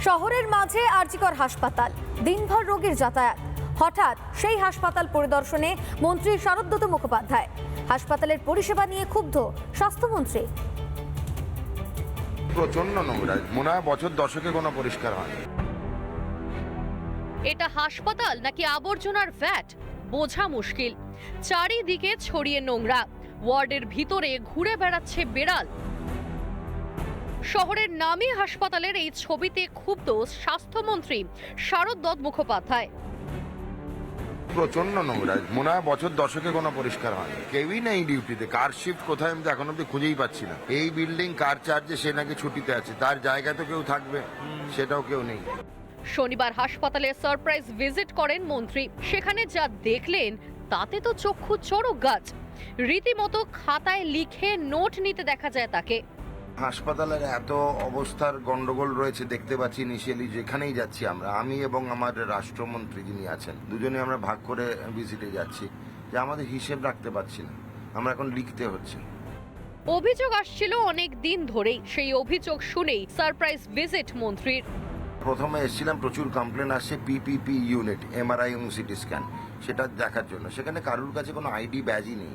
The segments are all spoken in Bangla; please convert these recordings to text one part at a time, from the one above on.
শহরের মাঝে আরজিকর হাসপাতাল, দিনভর রোগীর যাতায়াত। হঠাৎ সেই হাসপাতাল পরিদর্শনে মন্ত্রী শারদত্ত মুখোপাধ্যায়। হাসপাতালের পরিষেবা নিয়ে ক্ষুব্ধ স্বাস্থ্যমন্ত্রী। প্রচন্ড নোংরা, মনে হয় বছর দশকে কোনো পরিষ্কার হয়নি। এটা হাসপাতাল নাকি আবর্জনার ভ্যাট বোঝা মুশকিল। চারিদিকে ছড়িয়ে নোংরা, ওয়ার্ডের ভিতরে ঘুরে বেড়াচ্ছে বেড়াল। শহরের নামী হাসপাতালের এই ছবিতে ক্ষুব্ধ স্বাস্থ্যমন্ত্রী শারদত্ত মুখোপাধ্যায়। প্রচন্ড নোংরা, মনে হয় বছর দশকে কোনো পরিষ্কার হয়নি। কেউই নেই ডিউটিতে। কার শিফট কোথায় আমি তো এখন অব্দি খুঁজেই পাচ্ছি না। এই বিল্ডিং কার চার্জে সে নাকি ছুটিতে আছে, তার জায়গায় তো কেউ থাকবে, সেটাও কেউ নেই। শনিবার হাসপাতালে সারপ্রাইজ ভিজিট করেন মন্ত্রী। সেখানে যা দেখলেন তাতে তো চক্ষু চড়ক গাছ। রীতিমতো খাতায় লিখে নোট নিতে দেখা যায় তাকে। হাসপাতালের এত অবস্থার গন্ডগোল রয়েছে দেখতে পাচ্ছি। ইনিশিয়ালি যেখানেই যাচ্ছি আমি এবং আমার রাষ্ট্রমন্ত্রী যিনি আছেন, দুজনে আমরা ভাগ করে ভিজিটে যাচ্ছি, যে আমাদের হিসেব রাখতে পারছি না, আমরা এখন লিখতে হচ্ছে। অভিযোগ আসছিল অনেক দিন ধরেই, সেই অভিযোগ শুনেই সারপ্রাইজ ভিজিট মন্ত্রীর। প্রথমে এসেছিলাম, প্রচুর কমপ্লেন আসছে পিপিপি ইউনিট, এমআরআই এবং সিটি স্ক্যান, সেটা দেখার জন্য। সেখানে কারুর কাছে কোনো আইডি ব্যাজই নেই।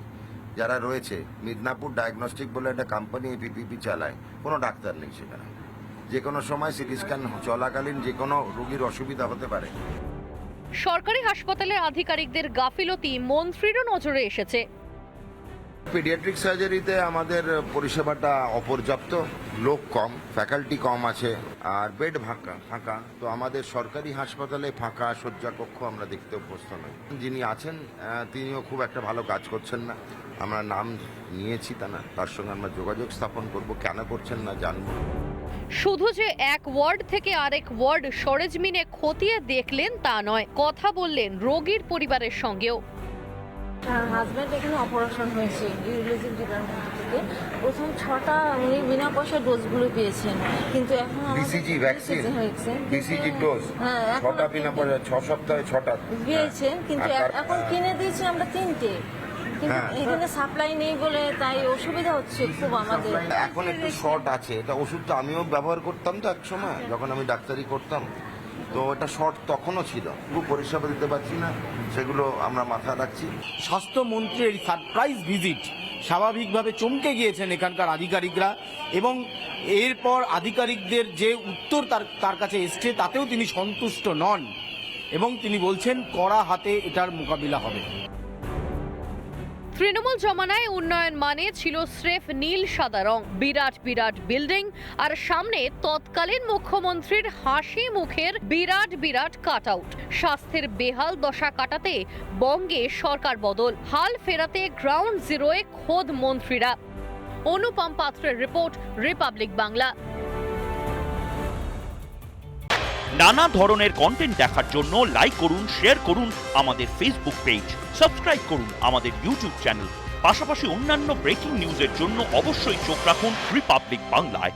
যারা রয়েছে, মিদনাপুর ডায়াগনস্টিক বলে একটা কোম্পানি পিপিপি চালায়, কোনো ডাক্তার নেই সেখানে। যে কোনো সময় সিটি স্ক্যান চলাকালীন যে কোনো রোগীর অসুবিধা হতে পারে। সরকারি হাসপাতালের আধিকারিকদের গাফিলতি মন্ত্রীরও নজরে এসেছে। পিডিয়াট্রিক সার্জারিতে আমাদের পরিষেবাটা অপর্যাপ্ত, লোক কম, ফ্যাকাল্টি কম আছে, আর বেড ফাঁকা। তো আমাদের সরকারি হাসপাতালে ফাঁকা শয্যা কক্ষ আমরা দেখতে অভ্যস্ত নই। যিনি আছেন তিনিও খুব একটা ভালো কাজ করছেন না। আমরা নাম নিয়েছি, তার সঙ্গে আমরা যোগাযোগ স্থাপন করব, কেন করছেন না জানবো। শুধু যে এক ওয়ার্ড থেকে আরেক ওয়ার্ড সরেজমিনে খতিয়ে দেখলেন তা নয়, কথা বললেন রোগীর পরিবারের সঙ্গেও। হাজব্যান্ড এখানে অপারেশন হয়েছে ইউরোলজি ডিপার্টমেন্ট থেকে। প্রথম 6টা উনি বিনা পয়সা ডোজগুলো পেয়েছেন, কিন্তু এখন বিসিজি ভ্যাকসিন, বিসিজি ডোজ 6টা বিনা পয়সা, 6 সপ্তাহে 6টা পেয়েছেন, কিন্তু এখন কিনে দিয়েছি আমরা 3টে। কিন্তু এখানে সাপ্লাই নেই বলে তাই অসুবিধা হচ্ছে খুব আমাদের। এখন একটু শর্ট আছে। এটা ওষুধটা আমিও ব্যবহার করতাম তো এক সময়, যখন আমি ডাক্তারি করতাম, তো এটা শর্ট তখনও ছিল। খুব পরিষেবা দিতে পারছি না, সেগুলো আমরা মাথায় রাখছি। স্বাস্থ্যমন্ত্রীর এই সারপ্রাইজ ভিজিট স্বাভাবিকভাবে চমকে গিয়েছেন এখানকার আধিকারিকরা, এবং এরপর আধিকারিকদের যে উত্তর তার কাছে এসছে তাতেও তিনি সন্তুষ্ট নন, এবং তিনি বলছেন কড়া হাতে এটার মোকাবিলা হবে। তৃণমূল জমানায় উন্নয়ন মানে ছিল স্রেফ নীল সাদা রং, বিরাট বিরাট বিল্ডিং, আর সামনে তৎকালীন মুখ্যমন্ত্রীর হাসি মুখের বিরাট বিরাট কাট আউট। স্বাস্থ্যের বেহাল দশা কাটাতে বঙ্গে সরকার বদল, হাল ফেরাতে গ্রাউন্ড জিরোয় খোদ মন্ত্রীরা। অনুপম পাত্রের রিপোর্ট, রিপাবলিক বাংলা। নানা ধরনের কন্টেন্ট দেখার জন্য লাইক করুন, শেয়ার করুন আমাদের ফেসবুক পেজ, সাবস্ক্রাইব করুন আমাদের ইউটিউব চ্যানেল। পাশাপাশি অন্যান্য ব্রেকিং নিউজের জন্য অবশ্যই চোখ রাখুন রিপাবলিক বাংলায়।